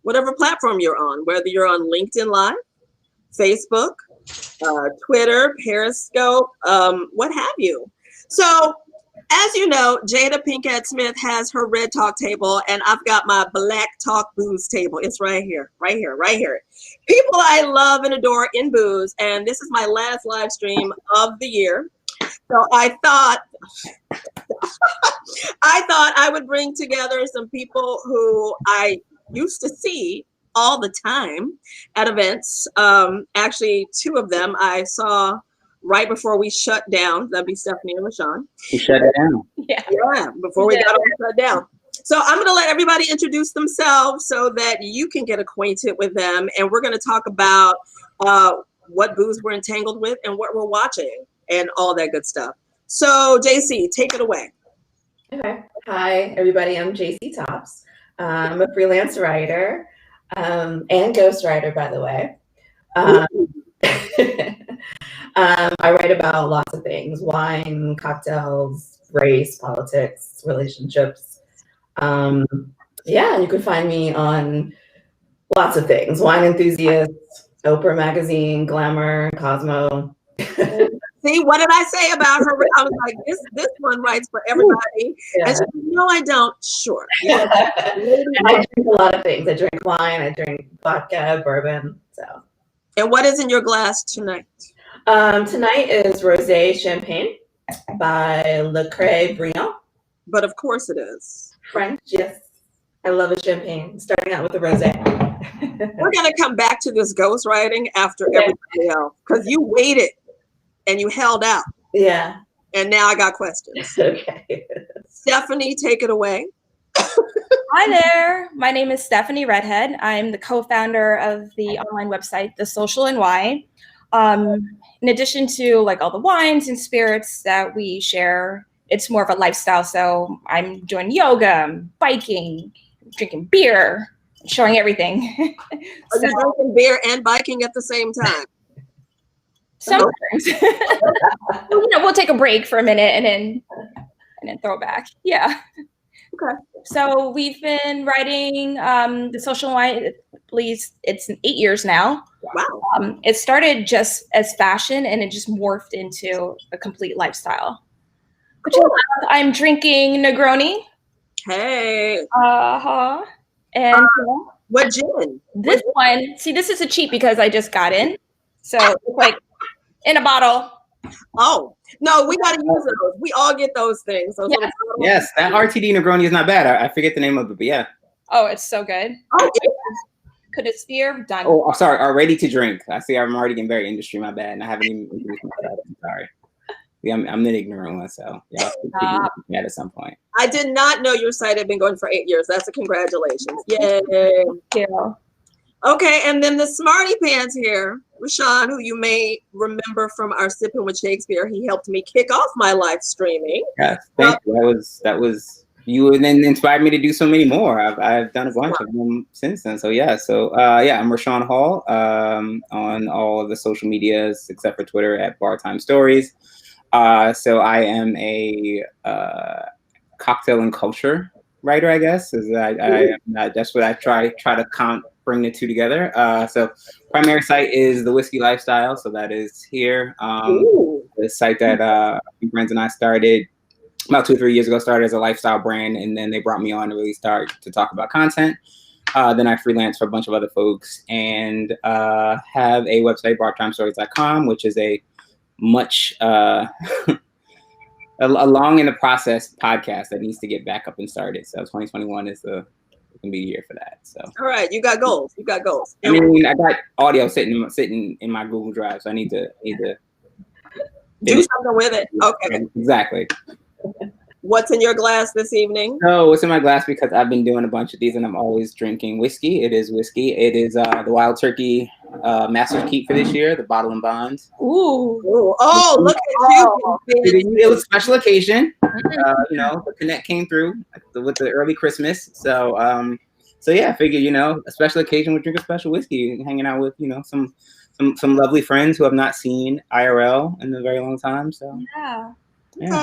whatever platform you're on, whether you're on LinkedIn Live, Facebook, Twitter, Periscope, what have you. So, as you know, Jada Pinkett Smith has her red talk table, and I've got my black talk booze table. It's right here, right here, right here. People I love and adore in booze, and this is my last live stream of the year. So I thought I would bring together some people who I used to see all the time at events. Actually, two of them I saw right before we shut down. That'd be Stephanie and Rashaun. We shut it down. Yeah, before we got all shut down. So I'm going to let everybody introduce themselves so that you can get acquainted with them. And we're going to talk about what booze we're entangled with and what we're watching and all that good stuff. So Jacy, take it away. Okay. Hi, everybody. I'm Jacy Topps. I'm a freelance writer and ghostwriter, by the way. I write about lots of things: wine, cocktails, race, politics, relationships. Yeah, you can find me on lots of things: Wine Enthusiast, Oprah Magazine, Glamour, Cosmo. See, what did I say about her? I was like, this one writes for everybody. Yeah. And she said, no, I don't. Sure. Yeah. I drink a lot of things. I drink wine, I drink vodka, bourbon. So. And what is in your glass tonight? Tonight is Rosé Champagne by Le Cre Briand. But of course it is. French, yes. I love a champagne. Starting out with a rosé. We're going to come back to this ghostwriting after everybody else, because you waited and you held out. Yeah. And now I got questions. Okay. Stephanie, take it away. Hi there. My name is Stephanie Redhead. I'm the co-founder of the online website, The Social and Why. In addition to like all the wines and spirits that we share, it's more of a lifestyle. So I'm doing yoga, biking, drinking beer, showing everything. Are you drinking beer and biking at the same time? Sometimes. We'll take a break for a minute and then throw it back. Yeah. Okay. So we've been writing The Social and Why, at least it's 8 years now. Wow. It started just as fashion and it just morphed into a complete lifestyle. I'm drinking Negroni. Hey. And what gin? This one, see, this is a cheap because I just got in. So it's like in a bottle. Oh, no, we got to use those. We all get those things. Those yes, that RTD Negroni is not bad. I forget the name of it, but yeah. Oh, it's so good. Oh, Could a sphere done? Oh, sorry. Ready to drink. I see. I'm already getting very industry. My bad. And I haven't even introduced myself. I'm sorry. Yeah, I'm the ignorant one. So yeah, at some point. I did not know your site had been going for 8 years. That's a congratulations. Yay. Thank you. Okay, and then the smarty pants here, Rashaun, who you may remember from our Sipping with Shakespeare. He helped me kick off my live streaming. Yes, thank you. That was you, and then inspired me to do so many more. I've done a bunch of them since then. So yeah, I'm Rashaun Hall on all of the social medias except for Twitter at Bartime Stories. So I am a cocktail and culture writer, I guess. That's what I try to bring the two together. So primary site is The Whiskey Lifestyle. So that is here. The site that a few friends and I started about 2 or 3 years ago, started as a lifestyle brand. And then they brought me on to really start to talk about content. Then I freelance for a bunch of other folks and have a website, bartimestories.com, which is a much a long in the process podcast that needs to get back up and started. So 2021 is gonna be the year for that. So all right, you got goals. I mean, I got audio sitting in my Google Drive, so I need to do something with it. Okay, exactly. What's in your glass this evening? Oh, what's in my glass? Because I've been doing a bunch of these and I'm always drinking whiskey. It is whiskey. It is the Wild Turkey Master's Keep for this year, the Bottle and Bond. Ooh. Oh, look at you. It was a special occasion. The Connect came through with the early Christmas. So yeah, I figured, a special occasion would drink a special whiskey, hanging out with, some lovely friends who have not seen IRL in a very long time. So yeah. Okay.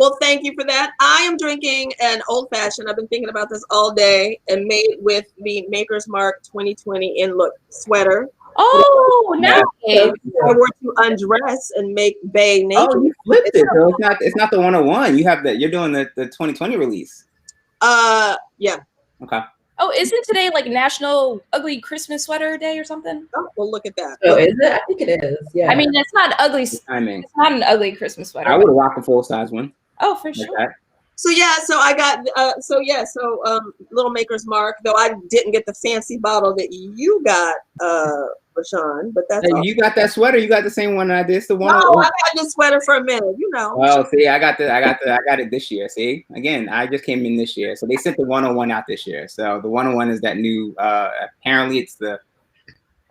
Well, thank you for that. I am drinking an old fashioned. I've been thinking about this all day, and made with the Maker's Mark 2020 in look sweater. Oh, nice. If I were to undress and make Bay naked. Oh, you flipped it. So it's not the 101. You're doing the 2020 release. Yeah. Okay. Oh, isn't today like National Ugly Christmas Sweater Day or something? Oh, well, look at that. Oh, is it? I think it is. Yeah. I mean, it's not ugly. I mean, It's not an ugly Christmas sweater. I would rock a full size one. Oh, for Like sure. that. So yeah, so I got Little Maker's Mark, though I didn't get the fancy bottle that you got, Rashaun, but that's all. You got that sweater. You got the same one I did. It's the one. No, I had this sweater for a minute, you know. Well, see, I got it this year. See, again, I just came in this year, so they sent the 101 out this year. So the 101 is that new. Apparently, it's the.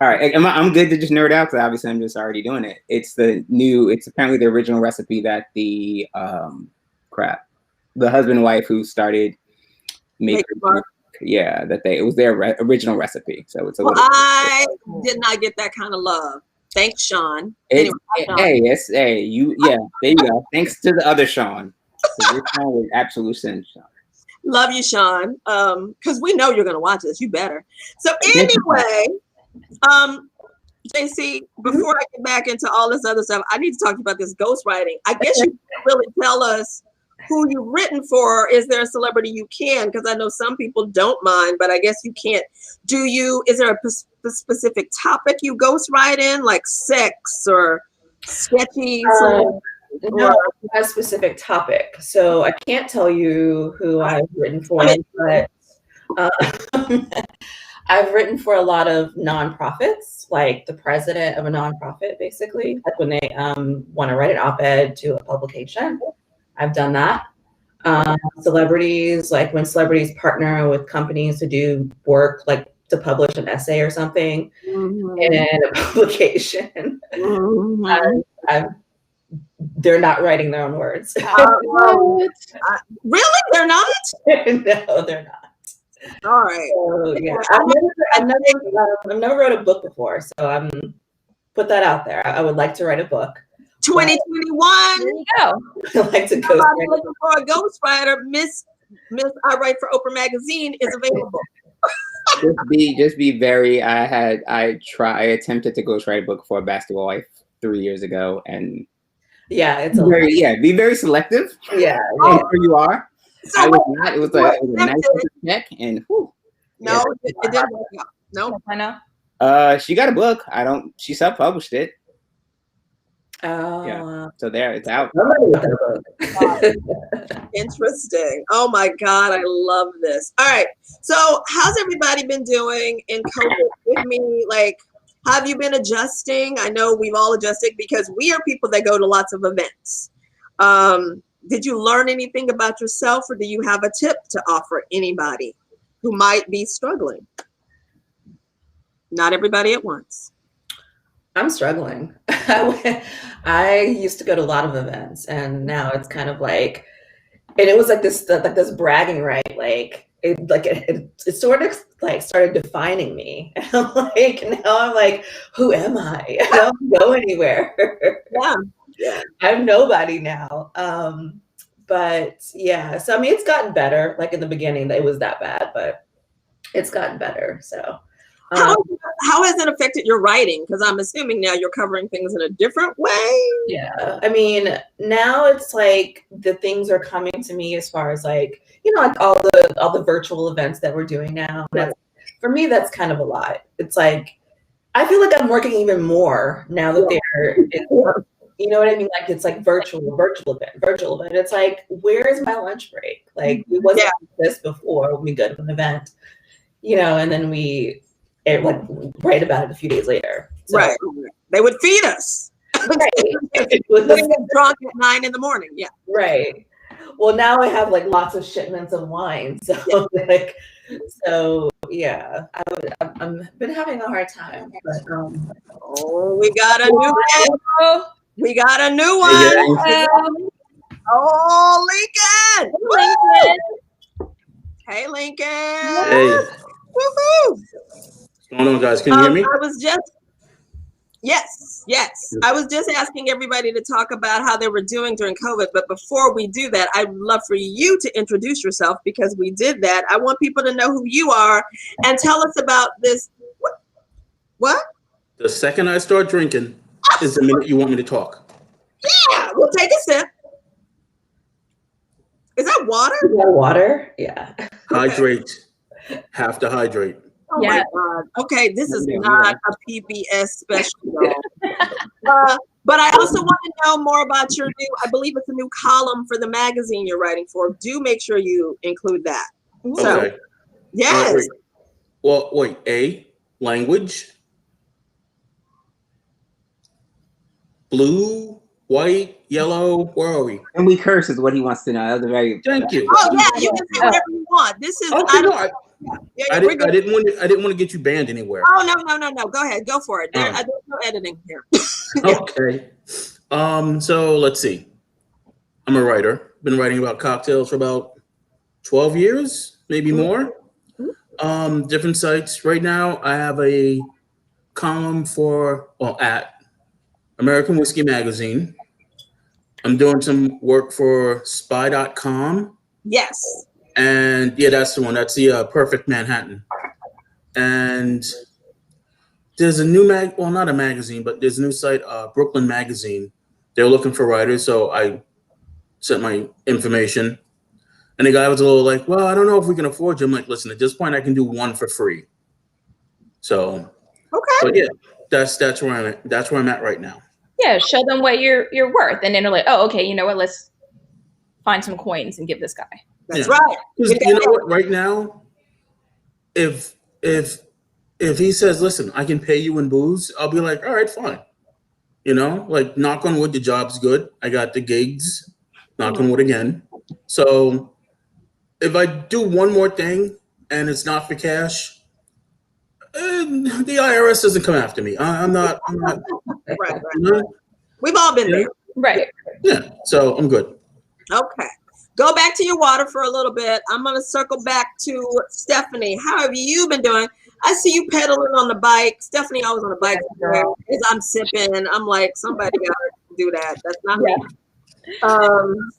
All right, I'm good to just nerd out because obviously I'm just already doing it. It's the new. It's apparently the original recipe that the the husband and wife who started making. Yeah, it was their original recipe. So it's a little. I did not get that kind of love. Thanks, Sean. Anyway, there you go. Thanks to the other Sean. So this Sean was absolute sin, Sean. Love you, Sean. Because we know you're gonna watch this. You better. So anyway, JC, before I get back into all this other stuff, I need to talk to you about this ghostwriting. I guess you can't really tell us who you've written for. Is there a celebrity you can? Because I know some people don't mind, but I guess you can't. Is there a specific topic you ghostwrite in, like sex or sketchy? No, not a specific topic. So I can't tell you who I've written for, but I've written for a lot of nonprofits, like the president of a nonprofit, basically. Like when they want to write an op-ed to a publication. I've done that. Celebrities, like when celebrities partner with companies to do work, like to publish an essay or something in a publication. They're not writing their own words. Really? They're not? No, they're not. All right. So, yeah. I've never wrote a book before, so I'm put that out there. I would like to write a book. 2021. There you go. I like to go. I'm looking for a ghostwriter. Miss I Write for Oprah Magazine is available. just be very. I attempted to ghostwrite a book for a basketball wife 3 years ago, and it's be very selective. Yeah, where you are. So I was not. It was a nice check, and no, it didn't work out. No, I know. She got a book. She self-published it. Oh, yeah. So there, it's out. Interesting. Oh my God, I love this. All right. So how's everybody been doing in COVID with me? Like, have you been adjusting? I know we've all adjusted because we are people that go to lots of events. Did you learn anything about yourself, or do you have a tip to offer anybody who might be struggling? Not everybody at once. I'm struggling. I used to go to a lot of events, and now it's kind of like, and it was like this bragging right, like it sort of like started defining me. And I'm like, now I'm like, who am I? I don't go anywhere. Yeah, I'm nobody now. But yeah, so I mean, it's gotten better. Like in the beginning, it was that bad, but it's gotten better. So. How has it affected your writing? Because I'm assuming now you're covering things in a different way. Yeah, I mean, now it's like the things are coming to me as far as like, like all the virtual events that we're doing now. That's, for me, that's kind of a lot. It's like, I feel like I'm working even more now that you know what I mean? Like it's like virtual event. It's like, where is my lunch break? Like we wasn't like this before when we go to an event, and then we write about it a few days later. So, right. They would feed us. Right. We get drunk at 9 in the morning. Yeah. Right. Well, now I have like lots of shipments of wine. So yeah, I've been having a hard time. But we got a new one. We got a new one. Oh, Lincoln. Hey, Lincoln. Hey. Woohoo. What's going on, guys? Can you hear me? I was just Yes. I was just asking everybody to talk about how they were doing during COVID. But before we do that, I'd love for you to introduce yourself because we did that. I want people to know who you are and tell us about this. What? The second I start drinking is the minute you want me to talk. Yeah, we'll take a sip. Is that water? Is that water? Yeah. Hydrate. Have to hydrate. Oh my God. Okay, this is not a PBS special, though. But I also want to know more about your new, I believe it's a new column for the magazine you're writing for. Do make sure you include that. So, Okay. yes. Wait. A, language. Blue, white, yellow, where are we? And we curse is what he wants to know. That was a very Thank you. Oh, yeah, you can say whatever you want. This is, Okay, I we're good. didn't want to get you banned anywhere. Oh, no. Go ahead. Go for it. There's no editing here. Okay. So let's see. I'm a writer. Been writing about cocktails for about 12 years, maybe more. Different sites. Right now, I have a column at American Whiskey Magazine. I'm doing some work for spy.com. Yes. And yeah, that's the one. That's the Perfect Manhattan. And there's a new not a magazine, but there's a new site, Brooklyn Magazine. They're looking for writers, so I sent my information. And the guy was a little like, well, I don't know if we can afford you. I'm like, listen, at this point, I can do one for free. So, okay. But yeah, that's where I'm at. That's where I'm at right now. Yeah, show them what you're worth, and then they're like, oh, okay, you know what? Let's find some coins and give this guy. That's right. Because you know what? Right now, if he says, listen, I can pay you in booze, I'll be like, all right, fine. You know, like, knock on wood, the job's good. I got the gigs, knock on wood again. So if I do one more thing and it's not for cash, the IRS doesn't come after me. I'm not. Right. You know? We've all been there. Right. Yeah. So I'm good. Okay. Go back to your water for a little bit. I'm going to circle back to Stephanie. How have you been doing? I see you pedaling on the bike. Stephanie always on the bike. As I'm sipping, I'm like, somebody got to do that. That's not me.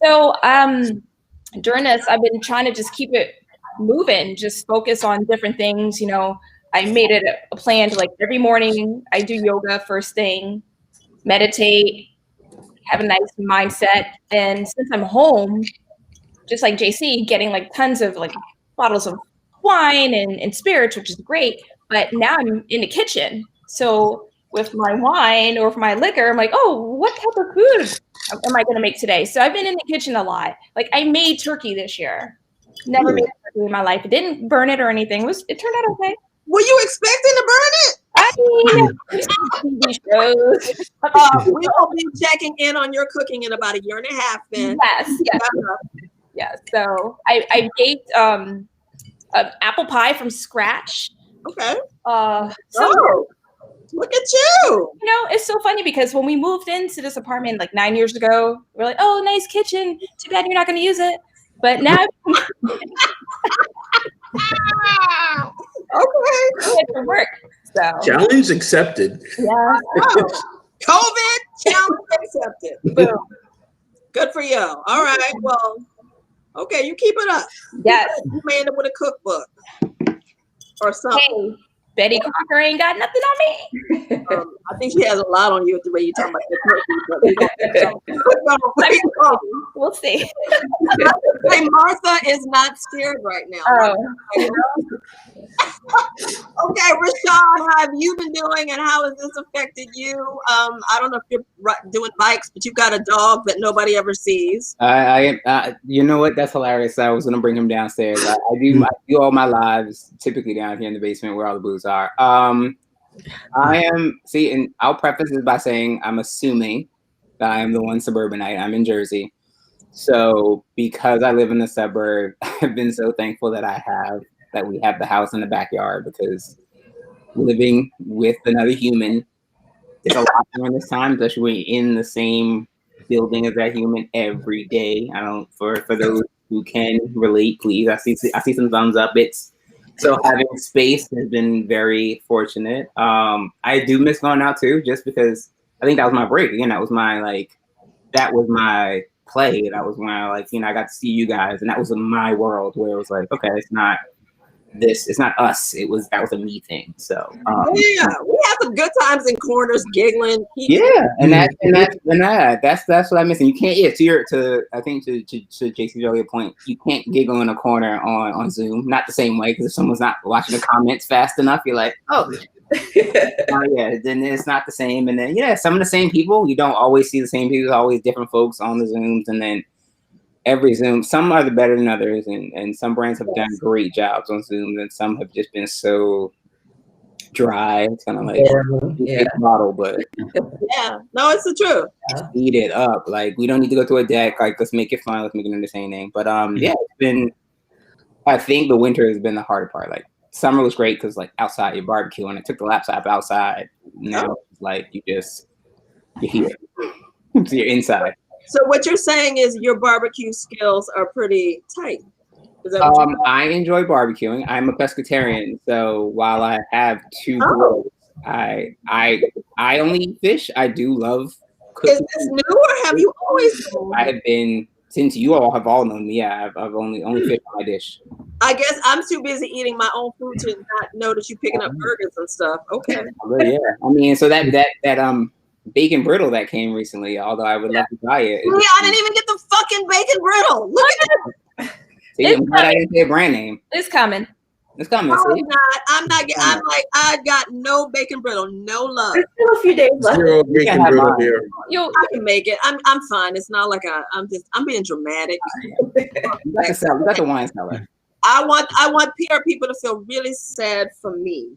So during this, I've been trying to just keep it moving, just focus on different things. You know, I made it a plan to, like, every morning I do yoga first thing, meditate, have a nice mindset. And since I'm home, just like Jacy, getting like tons of like bottles of wine and spirits, which is great. But now I'm in the kitchen. So with my wine or with my liquor, I'm like, oh, what type of food am I going to make today? So I've been in the kitchen a lot. Like, I made turkey this year. Never made turkey in my life. It didn't burn it or anything. It turned out okay. Were you expecting to burn it? I mean, TV shows. We will be checking in on your cooking in about a year and a half then. Yes. So I baked an apple pie from scratch. Okay. So look at you. You know, it's so funny because when we moved into this apartment like 9 years ago, we're like, oh, nice kitchen. Too bad you're not going to use it. But now. Okay. It can work. So. Challenge accepted. Yeah. COVID challenge accepted. Boom. Good for you. All right. Well, okay, you keep it up. Yes. You may end up with a cookbook or something. Hey, Betty Crocker ain't got nothing on me. I think she has a lot on you with the way you talk about the turkey. We'll see. Hey, Martha is not scared right now. Oh. Okay, Rashaun, how have you been doing and how has this affected you? I don't know if you're doing bikes, but you've got a dog that nobody ever sees. You know what? That's hilarious. I was going to bring him downstairs. I do all my lives typically down here in the basement where all the booze are. And I'll preface this by saying I'm assuming that I am the one suburbanite. I'm in Jersey. So because I live in the suburb, I've been so thankful that we have the house in the backyard, because living with another human is a lot during this time, especially in the same building as that human every day. For those who can relate, please. I see some thumbs up. It's So having space has been very fortunate. I do miss going out too, just because I think that was my break. Again, that was my play. That was when I I got to see you guys, and that was my world where it was like, okay, it's not us. That was a me thing. So we had some good times in corners, giggling. And that's what I'm missing. You can't I think to Jacy's earlier point, you can't giggle in a corner on Zoom. Not the same way, because if someone's not watching the comments fast enough, you're like, oh yeah, then it's not the same. And then some of the same people. You don't always see the same people. There's always different folks on the Zooms, and then every Zoom, some are better than others, and some brands have done great jobs on Zoom, and some have just been so dry. It's kind of like model, but no, it's the truth. Eat it up. Like, we don't need to go to a deck. Like, let's make it fun. Let's make it entertaining. But it's been. I think the winter has been the harder part. Like, summer was great because outside you're barbecuing. I took the laptop outside. Now you're here, so you're inside. So what you're saying is your barbecue skills are pretty tight. Is that what I enjoy barbecuing. I'm a pescatarian, so while I have two grills, I only eat fish. I do love cooking. Is this new, or have you always been? I have been, since you all have all known me. Yeah, I've only fish on my dish. I guess I'm too busy eating my own food to not notice you picking up burgers and stuff. Okay. Yeah, I mean, so that bacon brittle that came recently, although I would love to try it. I didn't even get the fucking bacon brittle. Look at it. See, I'm glad I didn't say a brand name. It's coming. It's coming. No, I'm not. I'm like, I got no bacon brittle, no love. There's still a few days left. Zero bacon brittle here. I can make it. I'm fine. It's not like I'm being dramatic. You got the wine cellar. I want PR people to feel really sad for me.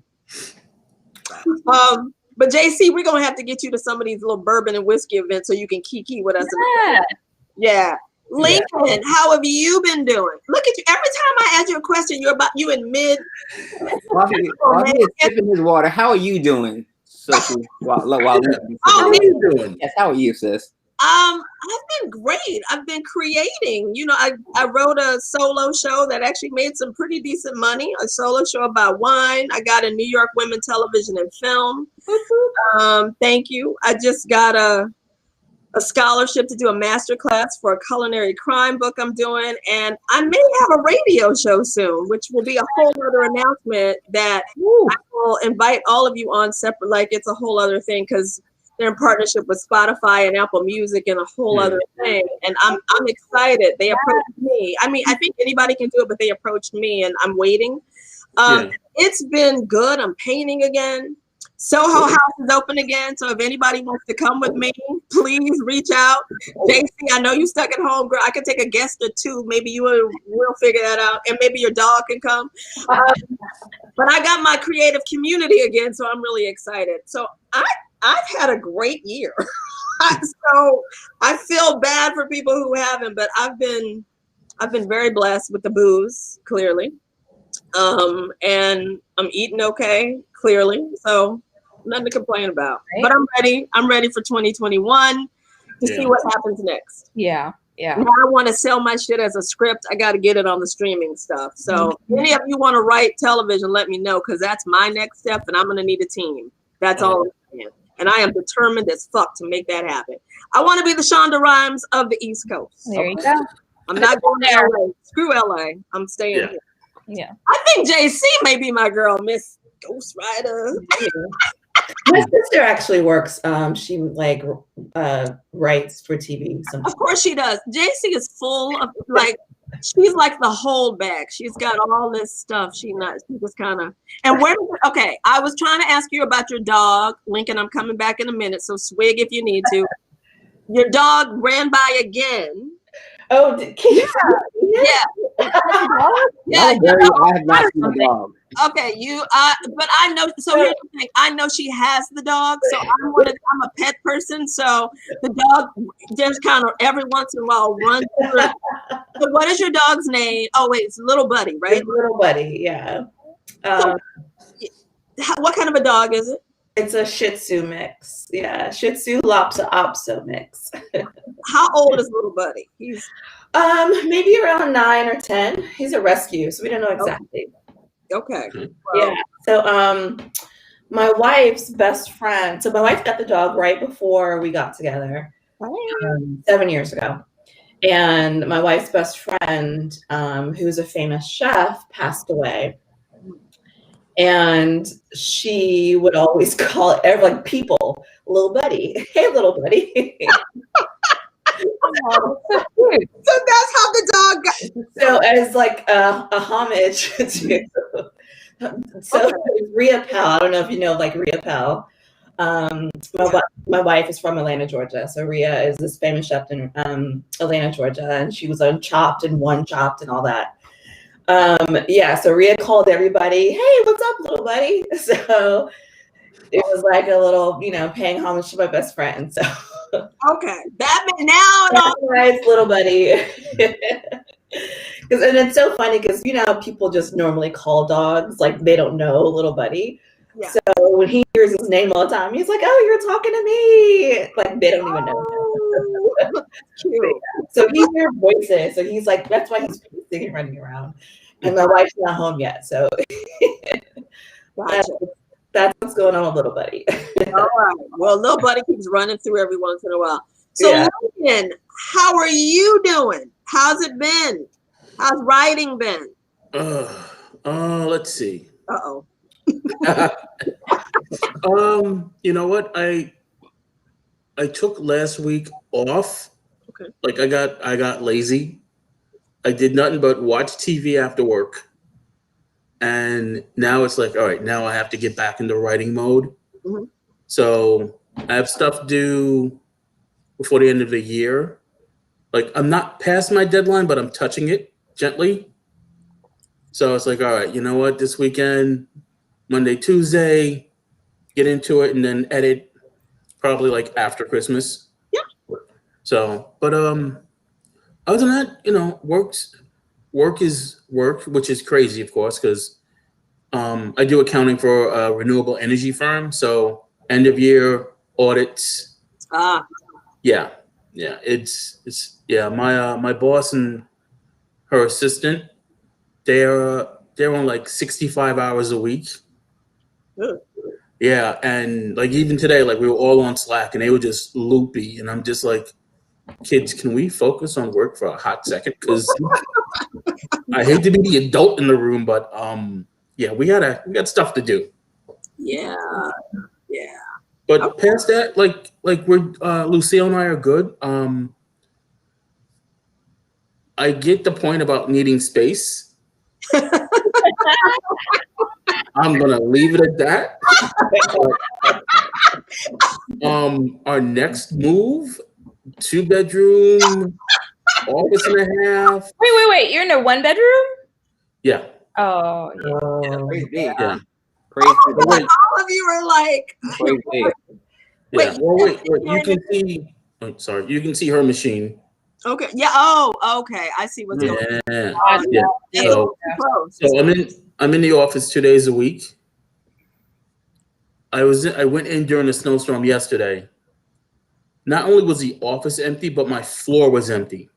But JC, we're gonna have to get you to some of these little bourbon and whiskey events so you can kiki with us. Yeah. Lincoln, how have you been doing? Look at you. Every time I ask you a question, you in mid. While he's sipping his water, how are you doing? How are you doing? Yes, how are you, sis? I've been great. I've been creating. I wrote a solo show that actually made some pretty decent money. A solo show about wine. I got a New York Women Television and Film. Thank you. I just got a scholarship to do a master class for a culinary crime book I'm doing, and I may have a radio show soon, which will be a whole other announcement that I will invite all of you on separate. Like, it's a whole other thing because they're in partnership with Spotify and Apple Music and a whole other thing. And I'm excited. They approached me. I mean, I think anybody can do it, but they approached me and I'm waiting. It's been good. I'm painting again. Soho House is open again. So if anybody wants to come with me, please reach out. JC, I know you stuck at home, girl. I could take a guest or two. Maybe we'll figure that out. And maybe your dog can come. But I got my creative community again. So I'm really excited. So I've had a great year. So I feel bad for people who haven't, but I've been very blessed with the booze, clearly. And I'm eating okay, clearly. So nothing to complain about. Right. But I'm ready. I'm ready for 2021 to see what happens next. Yeah. Yeah. Now I want to sell my shit as a script. I got to get it on the streaming stuff. So if any of you want to write television, let me know, because that's my next step, and I'm going to need a team. That's all I'm saying. And I am determined as fuck to make that happen. I want to be the Shonda Rhimes of the East Coast. There you go. I'm not going to LA. Screw LA. I'm staying here. Yeah. I think JC may be my girl, Miss Ghost Rider. My sister actually works. She writes for TV sometimes. Of course she does. JC is full of she's like the whole bag. She's got all this stuff. She just kind of. And okay, I was trying to ask you about your dog, Lincoln. I'm coming back in a minute, so swig if you need to. Your dog ran by again. Oh, yeah. I have not seen the dog. Okay, but I know. So here's the thing: I know she has the dog. So I'm a pet person. So the dog just kind of every once in a while runs through. So what is your dog's name? Oh wait, it's Little Buddy, right? It's Little Buddy, yeah. What kind of a dog is it? It's a Shih Tzu mix. Yeah, Shih Tzu Lhasa Apso mix. How old is Little Buddy? He's maybe around 9 or 10. He's a rescue, so we don't know exactly. Okay. Yeah. So my wife's best friend. So my wife got the dog right before we got together, 7 years ago. And my wife's best friend, who's a famous chef, passed away. And she would always call like people, little buddy. Hey, little buddy. So that's how the dog got. So as like a homage to. So Rhea Pal. I don't know if you know like Rhea Pal. My wife is from Atlanta, Georgia. So Rhea is this famous chef in Atlanta, Georgia, and she was on Chopped and One Chopped and all that. So Rhea called everybody, hey, what's up, little buddy? So it was like a little, paying homage to my best friend. So okay, that now nice little buddy. And it's so funny because people just normally call dogs like they don't know little buddy. Yeah. So when he hears his name all the time, he's like, "Oh, you're talking to me!" Like they don't even know. Cute. So he hears voices. So he's like, that's why he's pacing and running around. And my wife's not home yet, so gotcha. That's what's going on with little buddy. All right. Well, little buddy keeps running through every once in a while. So, Lincoln, how are you doing? How's it been? How's writing been? Let's see. Uh-oh. You know what? I took last week off. Okay. Like I got lazy. I did nothing but watch TV after work. And now it's like, all right, now I have to get back into writing mode. Mm-hmm. So I have stuff to do before the end of the year. Like I'm not past my deadline, but I'm touching it gently. So it's like, all right, you know what? This weekend, Monday, Tuesday, get into it and then edit probably like after Christmas. Yeah. So, but other than that, work is work, which is crazy, of course, because I do accounting for a renewable energy firm. So end of year audits. Yeah. It's my boss and her assistant, they're on like 65 hours a week. Good. Yeah, and like even today, like we were all on Slack and they were just loopy, and I'm just like, kids, can we focus on work for a hot second? Because I hate to be the adult in the room, but we got stuff to do. Yeah. But past that, like we're Lucille and I are good. I get the point about needing space. I'm gonna leave it at that. Our next move, 2-bedroom, office and a half. Wait. You're in a 1-bedroom? Yeah. Oh, Yeah. All of you are like, Crazy. Yeah. Well, wait. You can see. Oh, sorry. You can see her machine. okay. Yeah. Oh, okay. I see what's going on. Yeah. So I'm in the office 2 days a week. I went in during the snowstorm yesterday. Not only was the office empty, but my floor was empty.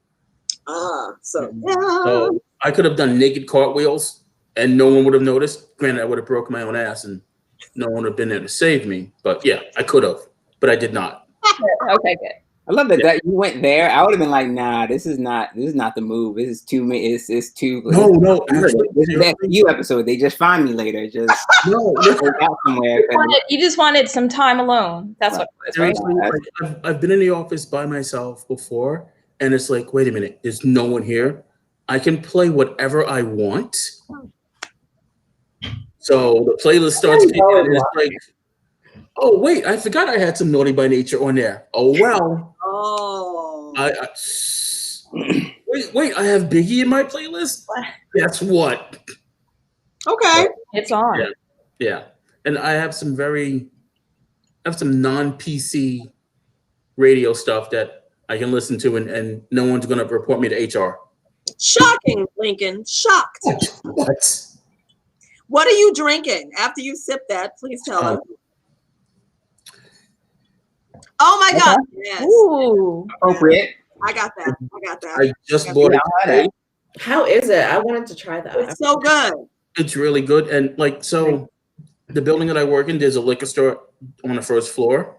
So I could have done naked cartwheels and no one would have noticed. Granted, I would have broken my own ass and no one would have been there to save me. But yeah, I could have, but I did not. Okay, good. I love that you went there. I would have been like, nah, this is not the move. This is too many. It's too. No. Actually, this is that you episode. They just find me later. Just no. out somewhere. You just wanted some time alone. That's what it was, right? Seriously, I've been in the office by myself before, and it's like, wait a minute, there's no one here. I can play whatever I want. So the playlist starts kicking, and it's like, oh wait, I forgot I had some Naughty by Nature on there. Oh well. Oh. Wait, I have Biggie in my playlist? Guess what? Okay. It's on. Yeah. And I have some non-PC radio stuff that I can listen to and no one's gonna report me to HR. Shocking, Lincoln. Shocked. What? What are you drinking? After you sip that, please tell us. Oh my God. Yes. Ooh. Appropriate. I got that. I just bought it. How is it? I wanted to try that. It's so good. It's really good. And like, so the building that I work in, there's a liquor store on the first floor.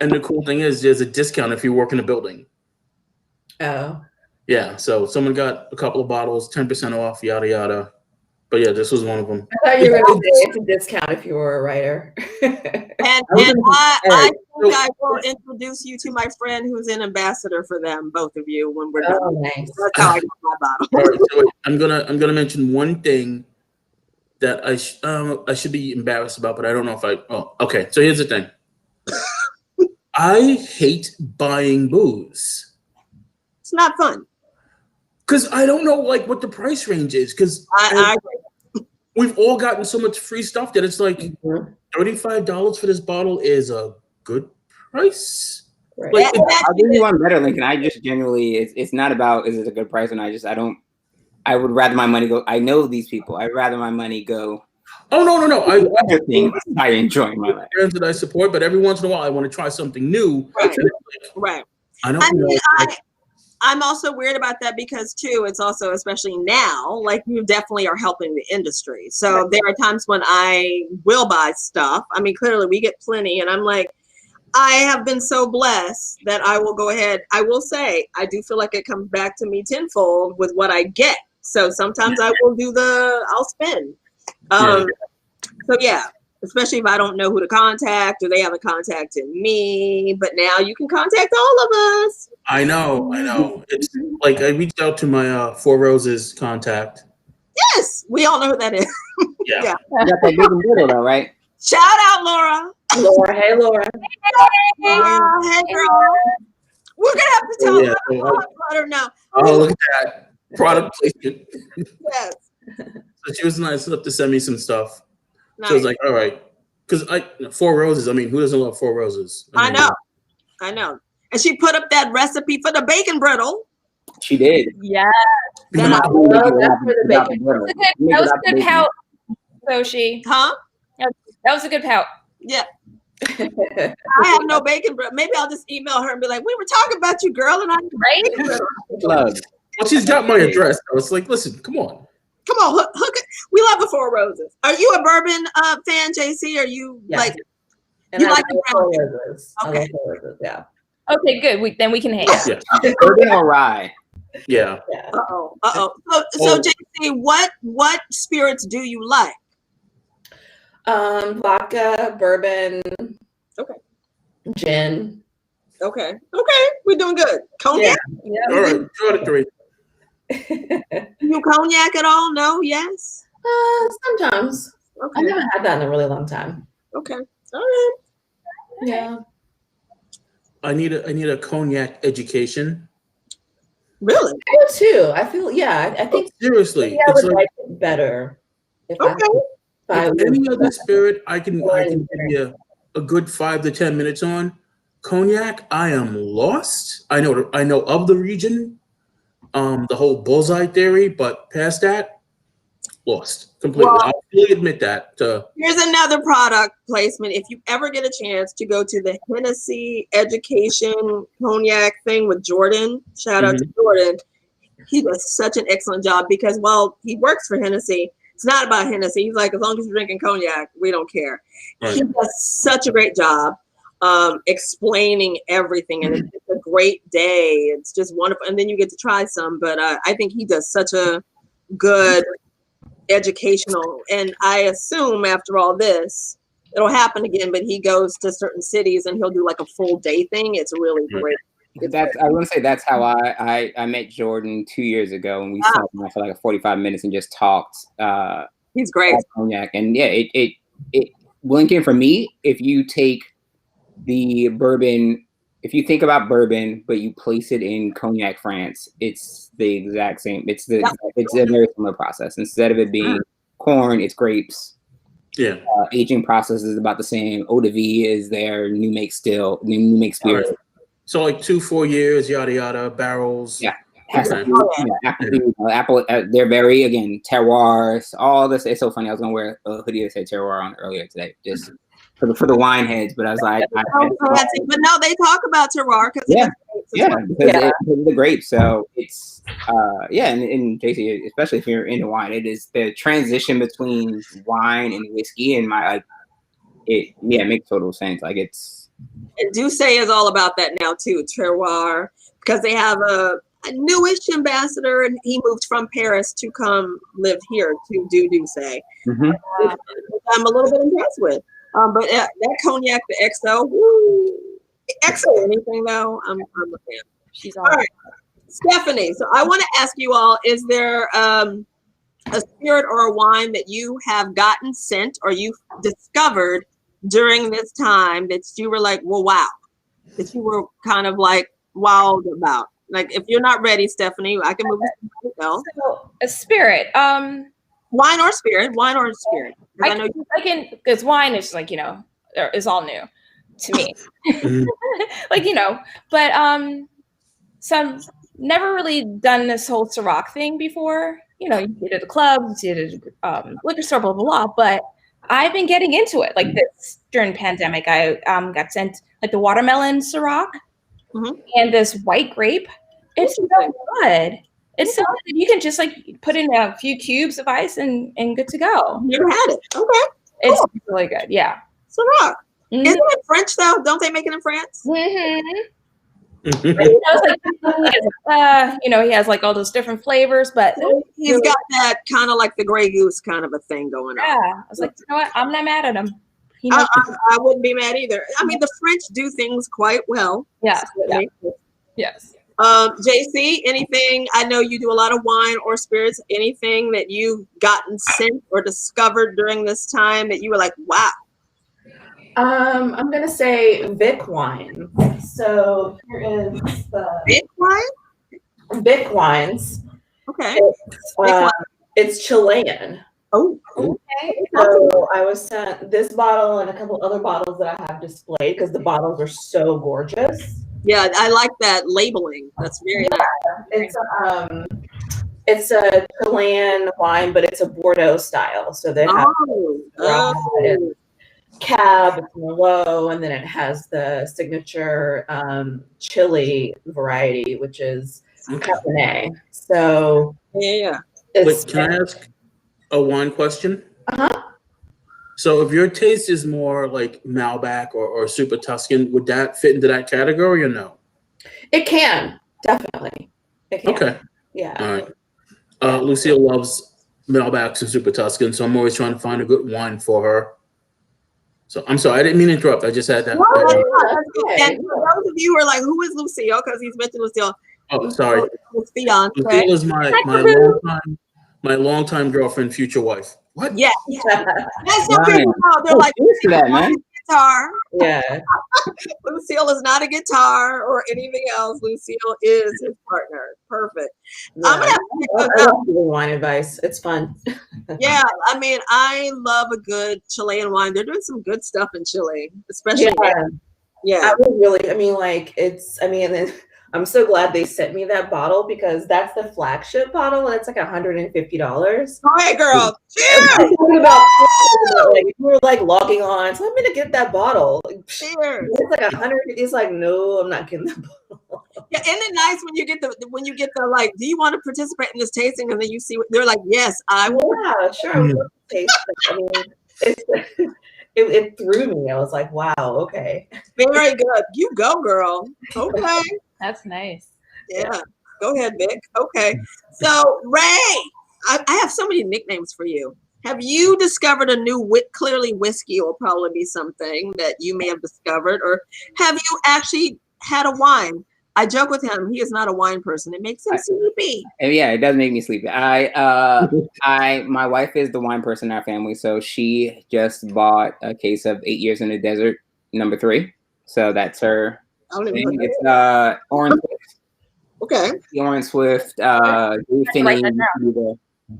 And the cool thing is there's a discount if you work in the building. Oh. Yeah. So someone got a couple of bottles, 10% off, yada, yada. But yeah, this was one of them. I thought you were going to say it's a discount if you were a writer. And I think I will introduce you to my friend who's an ambassador for them, both of you, when we're done. Oh, nice. That's how I got my bottle. All right, so wait, I'm gonna mention one thing that I should be embarrassed about, but I don't know if I. Oh, okay. So here's the thing. I hate buying booze. It's not fun. Because I don't know like what the price range is. Because we've all gotten so much free stuff that it's like $35 for this bottle is a good price. Right. Like, I'll give you one better, Lincoln. I just genuinely, it's not about is it a good price, and I would rather my money go. I know these people. I'd rather my money go. Oh no! I enjoy my life. Friends that I support, but every once in a while I want to try something new. Right. I don't know. I'm also weird about that because too, it's also, especially now, like you definitely are helping the industry. So there are times when I will buy stuff. I mean, clearly we get plenty, and I'm like, I have been so blessed that I will go ahead. I will say, I do feel like it comes back to me tenfold with what I get. So sometimes I will I'll spend. So yeah, especially if I don't know who to contact or they haven't contacted me, but now you can contact all of us. I know. It's like I reached out to my Four Roses contact. Yes, we all know who that is. Yeah. Yeah. You got that big and little though, right? Shout out, Laura. Hey, Laura. Hey, girl. We're gonna have to tell her. Let her know. Oh, look at that product placement. Yes. So she was nice enough to send me some stuff. Nice. So I was like, all right, because Four Roses. I mean, who doesn't love Four Roses? I know. And she put up that recipe for the bacon brittle. She did. Yeah. That was a good pout, Soshi. Huh? That was a good pout. Yeah. I have no bacon brittle. Maybe I'll just email her and be like, we were talking about you, girl, and I Right? Well, she's got my address. I was like, listen, come on. Come on, hook it. We love the Four Roses. Are you a bourbon fan, JC? Are you like and you I like the brown? Roses. Okay. I love Four Roses, yeah. Okay, good. Then we can hang. Yeah. Bourbon or rye? Yeah. So JC, what spirits do you like? Vodka, bourbon. Okay. Gin. Okay. We're doing good. Cognac? Yeah. All right. 2 out of 3. You cognac at all? No? Yes? Sometimes. Okay. I haven't had that in a really long time. Okay. All right. Yeah. I need a cognac education. Really? I do too. I feel, I think Seriously, I it's would like like it better. If any other spirit I can give you a good 5 to 10 minutes on. Cognac, I am lost. I know of the region, the whole bullseye theory, but past that, lost completely. Well, I'll fully admit that. Here's another product placement. If you ever get a chance to go to the Hennessy Education Cognac thing with Jordan, shout out to Jordan. He does such an excellent job because while he works for Hennessy, it's not about Hennessy. He's like, as long as you're drinking cognac, we don't care. Right. He does such a great job explaining everything, and it's a great day. It's just wonderful, and then you get to try some. But I think he does such a good educational, and I assume after all this, it'll happen again. But he goes to certain cities and he'll do like a full day thing. It's really great. I want to say that's how I met Jordan 2 years ago, and we sat down for like 45 minutes and just talked. He's great. Cognac, and yeah, it Lincoln, for me, if you take the bourbon, if you think about bourbon, but you place it in Cognac France, it's the exact same. It's a very similar process. Instead of it being corn, it's grapes. Yeah. Aging process is about the same. Eau de vie is their new make spirit. Right. So like 2-4 years, yada yada, barrels. Yeah. Apple. They're very, again, terroirs. All this. It's so funny. I was gonna wear a hoodie that said terroir on earlier today, just for the wine heads. But I was like, but no, they talk about terroir because because of the grapes. So it's and Jacy, especially if you're into wine, it is the transition between wine and whiskey, and it makes total sense. Like it's Douce is all about that now too, terroir, because they have a newish ambassador, and he moved from Paris to come live here to do Douce. Mm-hmm. I'm a little bit impressed with. But that cognac, the XO, woo, XO anything though, I'm a fan. She's all right, Stephanie. So I want to ask you all: is there a spirit or a wine that you have gotten sent or you discovered during this time that you were like, well, wow, that you were kind of like wowed about? Like, if you're not ready, Stephanie, I can move to somebody else. So, a spirit. Wine or spirit. I can, because wine is like, is all new to me. Like, but so I've never really done this whole Ciroc thing before. You see it at the club, you see it at liquor store, blah, blah, blah. But I've been getting into it. Like this during pandemic, I got sent like the watermelon Ciroc and this white grape. It's so good. It's so good. You can just like put in a few cubes of ice and good to go. Never had it. Okay. It's really good. Yeah. Ciroc. Isn't it French though? Don't they make it in France? He has like all those different flavors, but he's got that kind of like the Grey Goose kind of a thing going on. Yeah. I was like, you know what? I'm not mad at him. I wouldn't be mad either. I mean, the French do things quite well. Yes. Yes. Jacy, anything? I know you do a lot of wine or spirits. Anything that you've gotten sent or discovered during this time that you were like, wow? I'm gonna say Vic wine. So here is the Vic wine. Vic wines. Okay. It's Chilean. Oh, okay. So I was sent this bottle and a couple other bottles that I have displayed because the bottles are so gorgeous. Yeah, I like that labeling. That's very nice. It's a Chilean wine, but it's a Bordeaux style. So they have Cab, it's Merlot, and then it has the signature chili variety, which is Cabernet. So yeah. Wait, can I ask a wine question? So if your taste is more like Malbec or Super Tuscan, would that fit into that category or no? It can, definitely. It can. Okay. Yeah. All right. Lucille loves Malbecs and Super Tuscan, so I'm always trying to find a good wine for her. So I'm sorry, I didn't mean to interrupt. I just had that. And for those of you who are like, who is Lucille? Because he's mentioned Lucille. Oh, sorry. Lucille is my longtime girlfriend, future wife. What? Yeah. That's so people know. They're like, that, man. Guitar. Yeah. Lucille is not a guitar or anything else. Lucille is his partner. Perfect. Yeah. I'm gonna I love giving wine advice. It's fun. Yeah, I mean, I love a good Chilean wine. They're doing some good stuff in Chile, especially. Yeah. I'm so glad they sent me that bottle because that's the flagship bottle and it's like $150. Go ahead, girl. Cheers! We were like logging on, so I'm gonna get that bottle. Cheers. It's like $150. It's like, no, I'm not getting that bottle. Yeah, isn't it nice when you get the like, do you want to participate in this tasting? And then you see what they're like, yes, I will. Yeah, sure. I will taste it. I mean, it threw me. I was like, wow, okay. Very good. You go, girl. Okay. That's nice. Yeah. Go ahead, Vic. Okay. So, Ray, I have so many nicknames for you. Have you discovered a new clearly whiskey will probably be something that you may have discovered, or have you actually had a wine? I joke with him. He is not a wine person. It makes him sleepy. Yeah, it does make me sleepy. My wife is the wine person in our family, so she just bought a case of 8 Years in the Desert, number 3. So that's her. It's Orange Swift. Okay. The Orange Swift, Dave Finney.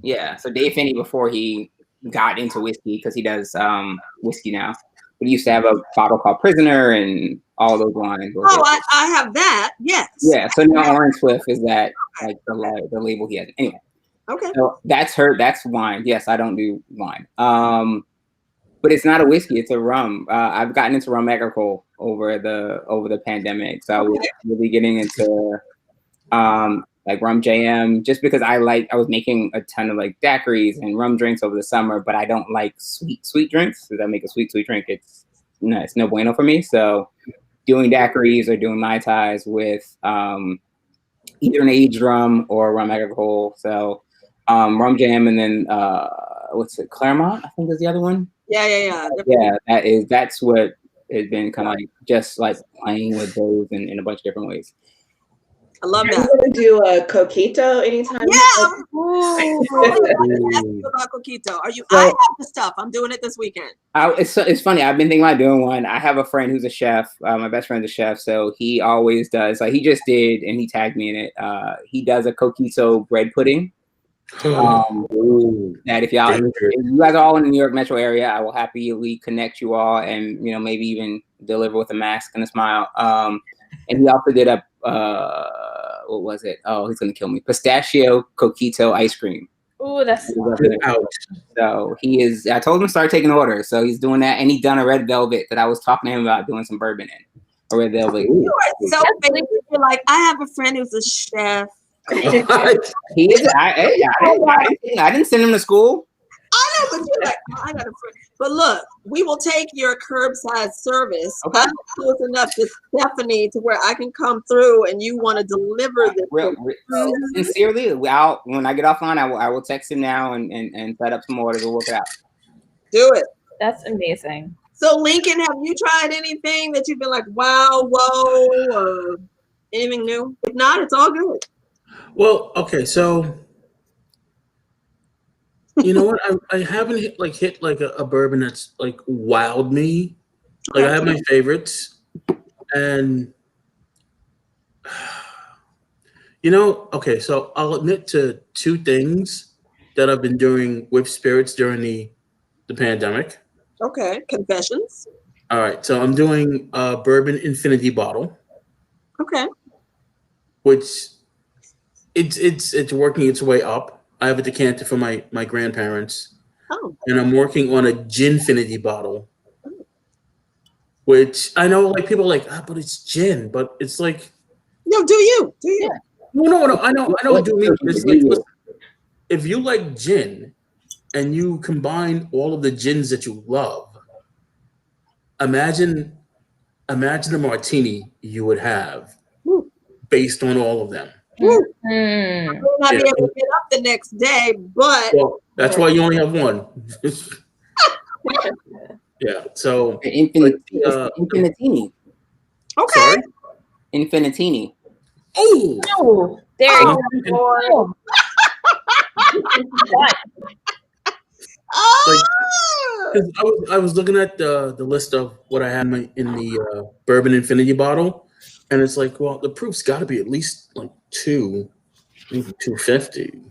Yeah, so Dave Finney, before he got into whiskey, because he does whiskey now, but he used to have a bottle called Prisoner and all those wines. Oh, I have that. Yes. Yeah, so now Orange Swift is that like the label he has. Anyway. Okay. So that's wine. Yes, I don't do wine. But it's not a whiskey, it's a rum. I've gotten into rum agricole over the pandemic. So I was really getting into like rum jam, just because I was making a ton of like daiquiris and rum drinks over the summer, but I don't like sweet drinks. Because I make a sweet drink, it's no bueno for me. So doing daiquiris or doing mai tais with either an aged rum or rum agricole. So rum jam, and then what's it? Claremont, I think is the other one. Yeah. That's what has been kind of like just like playing with those in a bunch of different ways. I love Are that. you gonna do a coquito anytime? About coquito. Are you? I have the stuff. I'm doing it this weekend. It's funny. I've been thinking about doing one. I have a friend who's a chef. My best friend's a chef, so he always does. Like he just did, and he tagged me in it. He does a coquito bread pudding. That if you guys are all in the New York metro area, I will happily connect you all, and maybe even deliver with a mask and a smile. And he also did a what was it? Oh, he's gonna kill me. Pistachio coquito ice cream. Ooh, that's out. So he is. I told him to start taking orders, so he's doing that, and he's done a red velvet that I was talking to him about doing some bourbon in. A red velvet. You are so famous. You're like, I have a friend who's a chef. He is. I didn't send him to school. I know, but you're like, oh, I got a friend. But look, we will take your curbside service. Okay. I'm close enough to Stephanie to where I can come through and you want to deliver this. Sincerely, when I get offline, I will text him now and set up some orders. We'll work it out. Do it. That's amazing. So Lincoln, have you tried anything that you've been like, wow, whoa, or anything new? If not, it's all good. Well, okay, so you know what? I haven't hit like a bourbon that's like wowed me. Like I have my favorites, and okay, so I'll admit to two things that I've been doing with spirits during the pandemic. Okay, confessions. All right, so I'm doing a bourbon infinity bottle. Okay. Which it's working its way up. I have a decanter for my grandparents. Oh. And I'm working on a ginfinity bottle. Which I know like people are like, but it's gin, but it's like no, do you? Yeah. No, I know do me. It's like, listen, if you like gin and you combine all of the gins that you love, imagine the martini you would have based on all of them. I may not be able to get up the next day, but that's why you only have one. Yeah. So Infinitini. Okay. Sorry? Infinitini. Oh, there you go. I was looking at the list of what I had in the bourbon infinity bottle, and it's like, well, the proof's got to be at least like 250.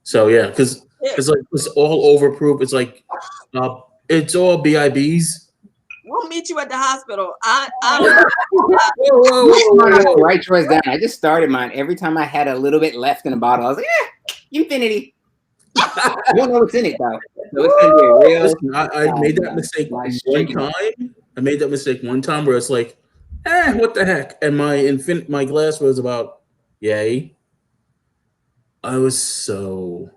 So yeah, because it's like it's all overproof. It's like it's all BIBs. We'll meet you at the hospital. I Write yours down. I just started mine. Every time I had a little bit left in the bottle, I was like, infinity. I don't know what's in it though. So it's gonna be a real. Listen, I made that mistake one time. I made that mistake one time where it's like, what the heck? And my glass was about yay. I was so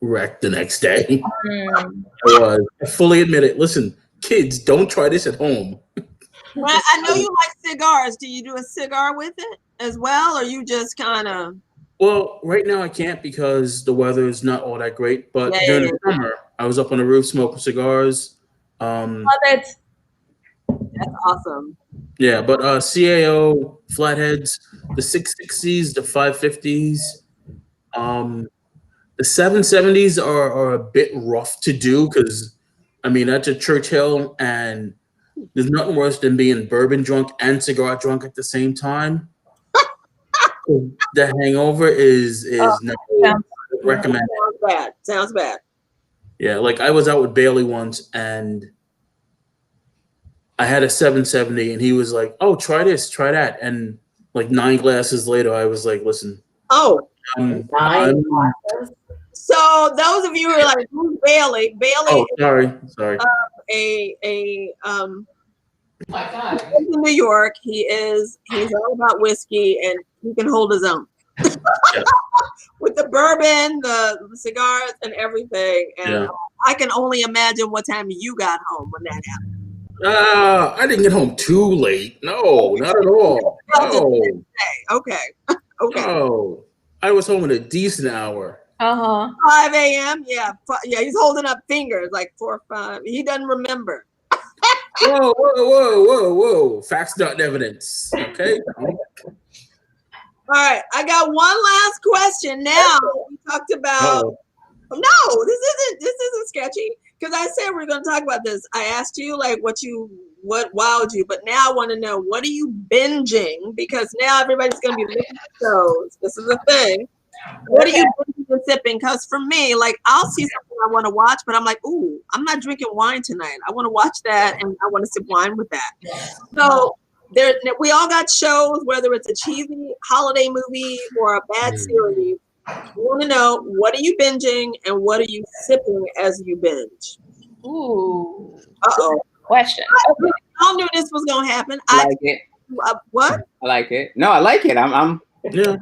wrecked the next day. I fully admit it. Listen, kids, don't try this at home. Well, I know you like cigars. Do you do a cigar with it as well, or you just kind of? Well, right now I can't because the weather is not all that great. But during the summer, I was up on the roof smoking cigars. Love it. That's awesome. Yeah, but CAO flatheads, the 660s, the 550s, the 770s are a bit rough to do because, I mean, that's a Churchill, and there's nothing worse than being bourbon drunk and cigar drunk at the same time. The hangover is not recommended. Sounds bad. Yeah, like I was out with Bailey once, and I had a 770, and he was like, "Oh, try this, try that," and like 9 glasses later, I was like, "Listen." Oh. 9 glasses. So those of you who are like, who's Bailey? Bailey. Oh, sorry. My God. He's in New York. He's all about whiskey, and he can hold his own. Yeah. With the bourbon, the cigars, and everything. And I can only imagine what time you got home when that happened. I didn't get home too late. No, not at all. No. Okay. Okay. No. I was home at a decent hour. 5 a.m. Yeah. He's holding up fingers like 4 or 5. He doesn't remember. Whoa. Facts, not evidence. Okay. All right. I got one last question now. We talked about. No, this isn't sketchy. Because I said we are going to talk about this. I asked you like what wowed you, but now I want to know, what are you binging? Because now everybody's going to be looking at shows. This is a thing. What are you binging and sipping? Because for me, like, I'll see something I want to watch, but I'm like, ooh, I'm not drinking wine tonight. I want to watch that, and I want to sip wine with that. So we all got shows, whether it's a cheesy holiday movie or a bad series. I want to know, what are you binging and what are you sipping as you binge? Ooh. Uh-oh. Question. I knew this was going to happen. I like it. What? I like it. No, I like it. I'm Yeah.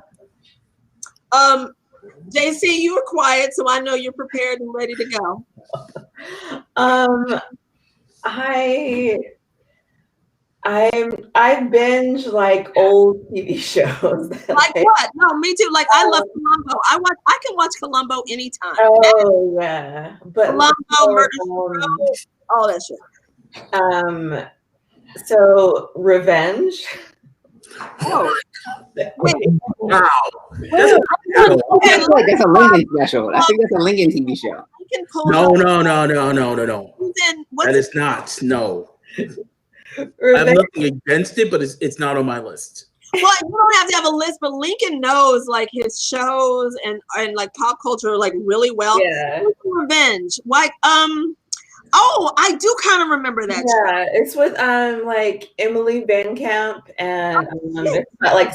JC, you were quiet, so I know you're prepared and ready to go. I binge like old TV shows. Like what? No, me too. Like, I love Columbo. I can watch Columbo anytime. Oh yeah, but Columbo, Murder She Wrote, all that shit. So Revenge. Oh, wait. Wow. I feel like that's a Lincoln special. I think that's a Lincoln TV show. I can pull No. Then That is not. No. I have Revenge. nothing against it, but it's not on my list. Well, you don't have to have a list, but Lincoln knows like his shows and like pop culture like really well. Yeah. Revenge. Like oh, I do kind of remember that. Yeah, it's with like Emily Van Camp, and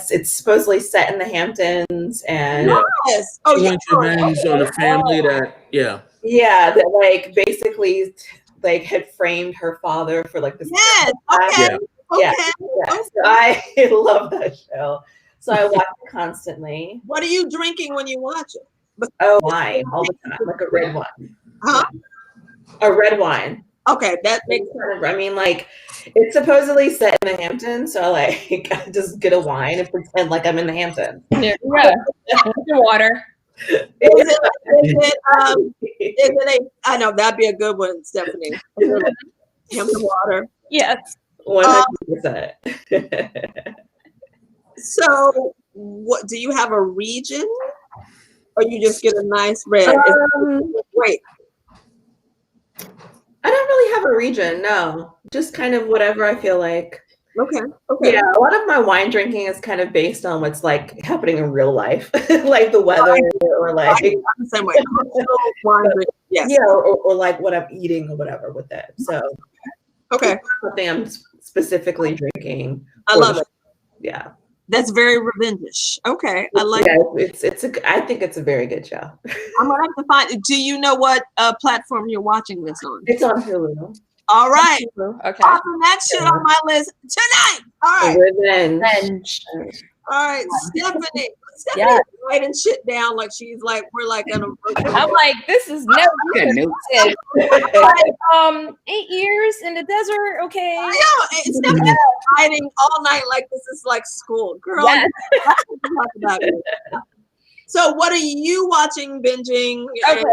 it's supposedly set in the Hamptons, and Yes. Oh yeah. Revenge on a family that that like basically like had framed her father for like this. Yes. Okay. Yeah. Okay. So I love that show. So I watch it constantly. What are you drinking when you watch it? Oh, wine all the time, like a red wine. Huh? A red wine. Okay, that makes sense. I mean, like, it's supposedly set in the Hamptons, so like, I just get a wine and pretend like I'm in the Hamptons. Yeah. Water. Is it I know that'd be a good one, Stephanie. Hampton water. Yes. 100%. So, what do you have a region, or you just get a nice red? Wait. I don't really have a region, no. Just kind of whatever I feel like. Okay. Yeah, a lot of my wine drinking is kind of based on what's like happening in real life, like the weather, or like the same way. Wine drinking, yes. Yeah, or like what I'm eating or whatever with that. So okay, something I'm specifically drinking. I love it. Yeah. That's very revenge-ish. Okay, I like it. I think it's a very good show. I'm gonna have to find. Do you know what platform you're watching this on? It's on Hulu. All right. Okay. Awesome. That shit on my list tonight. All right. Revenge. All right, Stephanie writing shit down like she's like we're like in a. I'm like, this is never. Like, 8 years in the desert. Okay. Yeah, Stephanie writing all night like this is like school, girl. Yes. Talk about it. So, what are you watching, binging? Okay.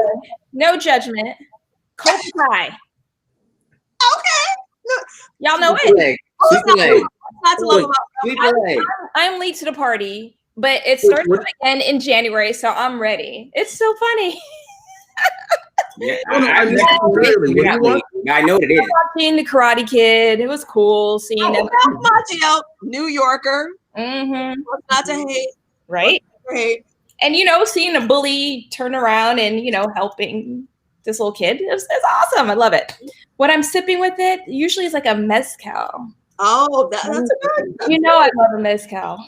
No judgment. Cobra Kai. Okay. Y'all know it. Not to love about. I'm late to the party, but it starts again in January, so I'm ready. It's so funny. Yeah, I know what it is. Watching the Karate Kid, it was cool seeing him. New Yorker. Mm-hmm. Not to hate, right? Right. And seeing a bully turn around and helping this little kid, it's awesome. I love it. What I'm sipping with it usually is like a mezcal. Oh, that's a good. I love a mezcal.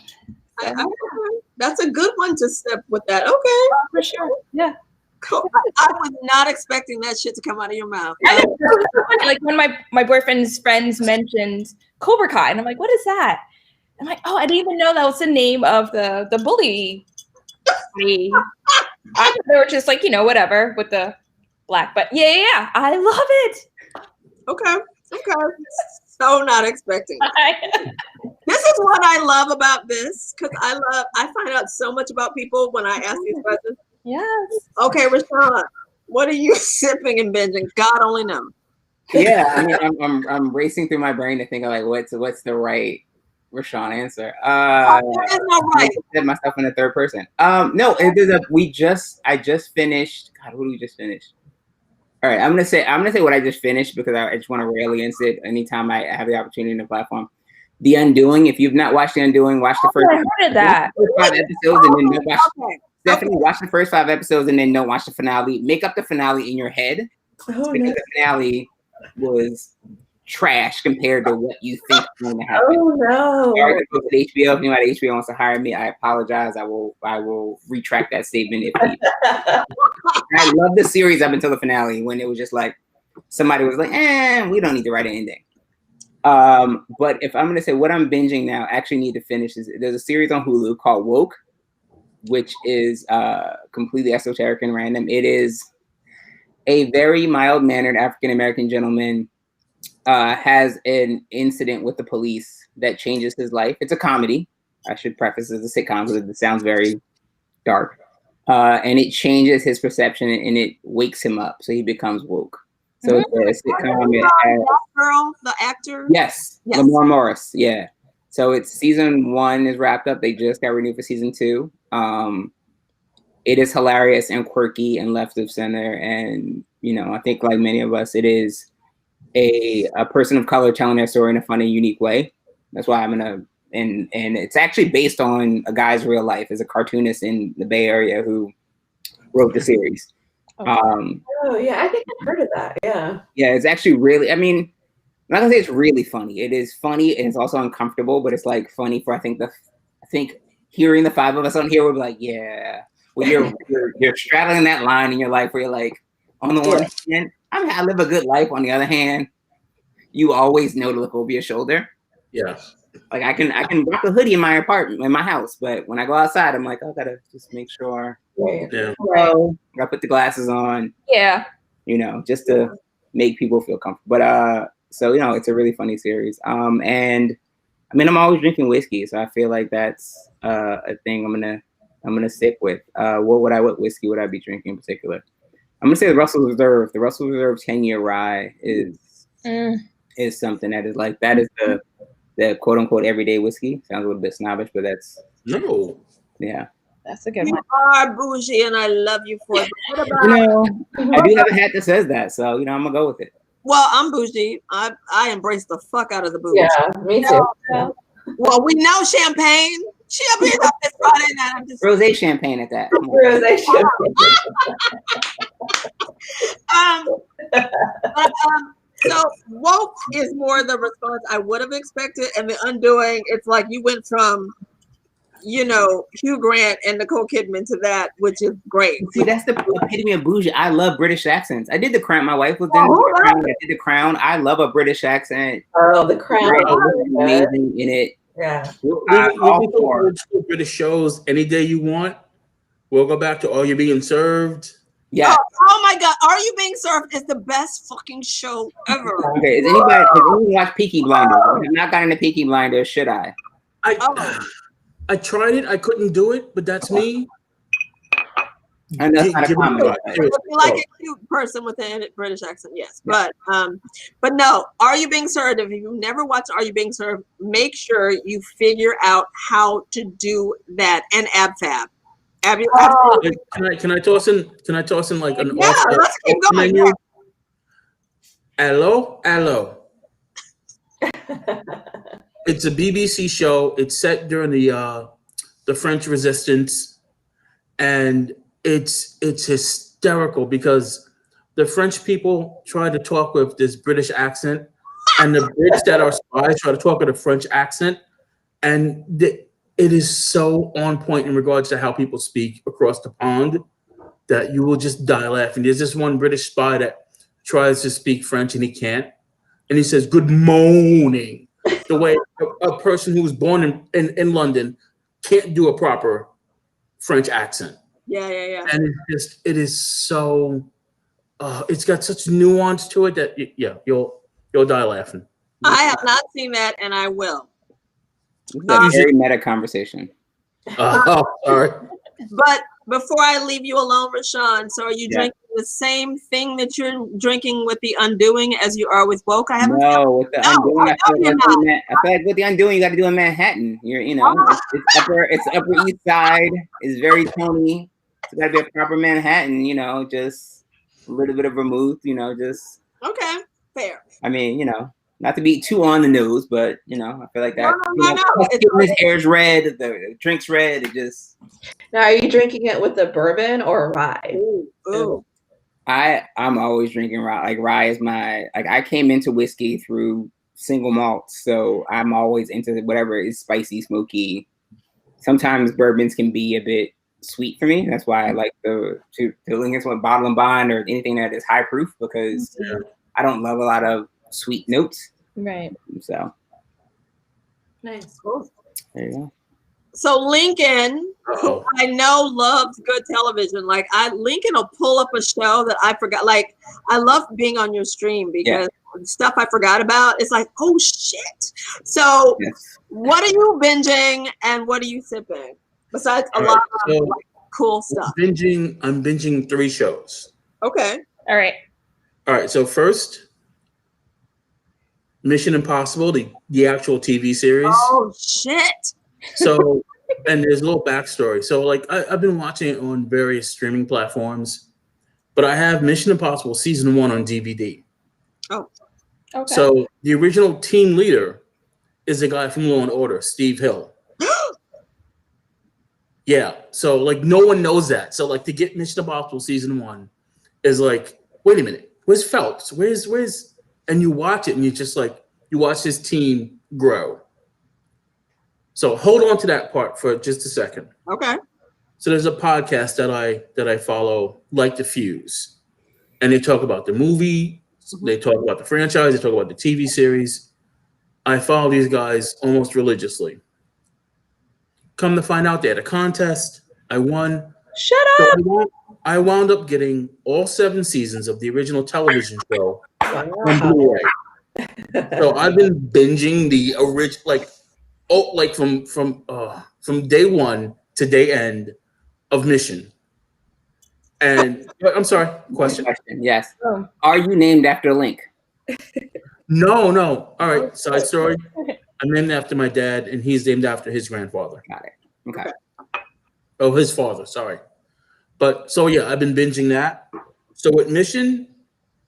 That's a good one to sip with that. Okay, for sure. Yeah. Cool. I was not expecting that shit to come out of your mouth. Like when my boyfriend's friends mentioned Cobra Kai. And I'm like, what is that? I'm like, oh, I didn't even know that was the name of the bully. I thought they were just like, whatever with the black. But yeah, I love it. Okay. So not expecting. This is what I love about this, because I find out so much about people when I ask these questions. Yes. Okay, Rashaun, what are you sipping and binging? God only knows. Yeah, I mean, I'm racing through my brain to think of like what's the right Rashaun answer. There is no right. I said myself in the third person. No, I just finished. God, what did we just finish? All right, I'm gonna say what I just finished because I just want to rail against it anytime I have the opportunity in the platform. The Undoing. If you've not watched The Undoing, watch the first. I heard of that. 5 episodes and then don't watch. Definitely watch the first 5 episodes and then don't watch the finale. Make up the finale in your head because the finale was trash compared to what you think is going to happen. Oh no! Sorry to go to HBO. If anybody at HBO wants to hire me, I apologize. I will retract that statement if needed. I love the series up until the finale when it was just like somebody was like, we don't need to write an ending. But if I'm gonna say what I'm binging now, I actually need to finish is there's a series on Hulu called Woke, which is completely esoteric and random. It is a very mild-mannered African-American gentleman has an incident with the police that changes his life. It's a comedy. I should preface it as a sitcom because it sounds very dark. And it changes his perception and it wakes him up. So he becomes woke. So it's a sitcom. That girl, the actor? Yes. Lamar Morris. Yeah. So it's season 1 is wrapped up. They just got renewed for season 2. It is hilarious and quirky and left of center. And, I think like many of us, it is a person of color telling their story in a funny, unique way. That's why and it's actually based on a guy's real life as a cartoonist in the Bay Area who wrote the series. I think I've heard of that. Yeah. Yeah, it's actually really, I'm not gonna say it's really funny. It is funny and it's also uncomfortable, but it's like funny for I think hearing the 5 of us on here would be like, yeah. Well, you're straddling that line in your life where you're like, on the one hand, I live a good life. On the other hand, you always know to look over your shoulder. Yeah. Like I can rock a hoodie in my apartment, in my house, but when I go outside, I'm like, I gotta just make sure. Yeah. I gotta put the glasses on. Yeah. Just to make people feel comfortable. But so it's a really funny series. And I'm always drinking whiskey, so I feel like that's a thing I'm gonna stick with. What whiskey would I be drinking in particular? I'm gonna say the Russell Reserve. The Russell Reserve 10-year rye is something that is like that is the quote unquote everyday whiskey. Sounds a little bit snobbish, but that's that's a good one. You are bougie, and I love you for it. What about, I do have a hat that says that, so I'm gonna go with it. Well, I'm bougie. I embrace the fuck out of the bougie. Yeah, me too. Well, we know champagne. Champagne up this Friday night. I'm just rosé champagne at that. Rosé champagne. So woke is more the response I would have expected, and the Undoing, it's like you went from, Hugh Grant and Nicole Kidman to that, which is great. See, that's the epitome of bougie. I love British accents. I did The Crown. My wife was in The Crown. I did The Crown. I love a British accent. Oh, The Crown. Amazing in it. Yeah. British shows any day you want. We'll go back to Are You Being Served? Yeah. Oh my God. Are You Being Served is the best fucking show ever. Okay. Has anyone watched Peaky Blinders? I have not gotten into Peaky Blinders. Should I? I tried it. I couldn't do it, but that's me. And that's not a comedy. Like a cute person with a British accent, yes. But no, Are You Being Served? If you've never watched Are You Being Served, make sure you figure out how to do that. And AbFab. Can I toss in like an let's keep going. Menu? Hello. It's a BBC show. It's set during the French Resistance, and it's hysterical because the French people try to talk with this British accent, and the Brits that are spies try to talk with a French accent, and it is so on point in regards to how people speak across the pond that you will just die laughing. There's this one British spy that tries to speak French and he can't, and he says "Good morning." The way a person who was born in London can't do a proper French accent. Yeah. And it is so, it's got such nuance to it that you'll die laughing. I have not seen that, and I will. This is a very meta conversation. Sorry. But before I leave you alone, Rashaun, so are you drinking the same thing that you're drinking with the Undoing as you are with Woke? I haven't. No, with the Undoing, I feel like with the Undoing, you got to do in Manhattan. It's Upper East Side. It's very Tony. It's got to be a proper Manhattan. Just a little bit of vermouth. Just okay, fair. I mean, not to be too on the nose, but I feel like that. No. His hair's red, the drink's red. It just. Now, are you drinking it with a bourbon or a rye? Ooh. I'm always drinking rye. Like rye is I came into whiskey through single malts, so I'm always into whatever is spicy, smoky. Sometimes bourbons can be a bit sweet for me. That's why I like to link into a bottle and bond or anything that is high proof because I don't love a lot of sweet notes. Right. So Nice. Cool. there you go. So Lincoln, who I know loves good television, Lincoln will pull up a show that I forgot. Like, I love being on your stream because stuff I forgot about. It's like, oh shit. So what are you binging and what are you sipping? Besides a lot of cool stuff. I'm binging 3 shows. Okay. All right. So first, Mission Impossible, the actual TV series. Oh shit. So, and there's a little backstory. So, I've been watching it on various streaming platforms, but I have Mission Impossible Season 1 on DVD. Oh, Okay. So, the original team leader is the guy from Law and Order, Steve Hill. Yeah. So, no one knows that. So, to get Mission Impossible Season 1 is wait a minute, where's Phelps? Where's, and you watch it and you just you watch his team grow. So hold on to that part for just a second. okay. So there's a podcast that I follow, Like the Fuse, and they talk about the movie, they talk about the franchise, they talk about the TV series. I follow these guys almost religiously. Come to find out, they had a contest. I won. Shut up. So I wound up getting all 7 seasons of the original television show on Blu-ray. So I've been binging the original, from day one to day end of Mission. And I'm sorry, question. Yes. Are you named after Link? No. All right, side story. I'm named after my dad, and he's named after his grandfather. Got it. Okay. Oh, his father. Sorry. But so yeah, I've been binging that. So with Mission,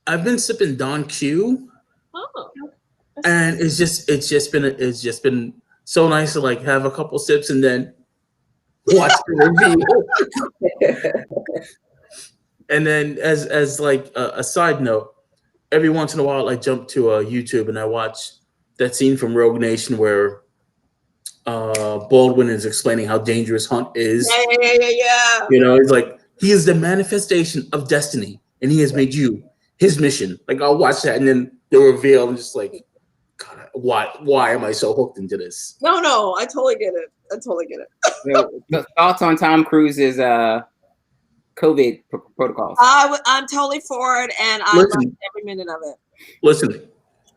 I've been sipping Don Q, and it's just been so nice to have a couple sips and then watch the review. And then as a side note, every once in a while I jump to YouTube and I watch that scene from Rogue Nation where Baldwin is explaining how dangerous Hunt is. Yeah. It's he is the manifestation of destiny and he has made you his mission. I'll watch that and then the reveal and just God, why am I so hooked into this? No, I totally get it. The thoughts on Tom Cruise's COVID protocols? I'm totally for it, and I love every minute of it. Listen,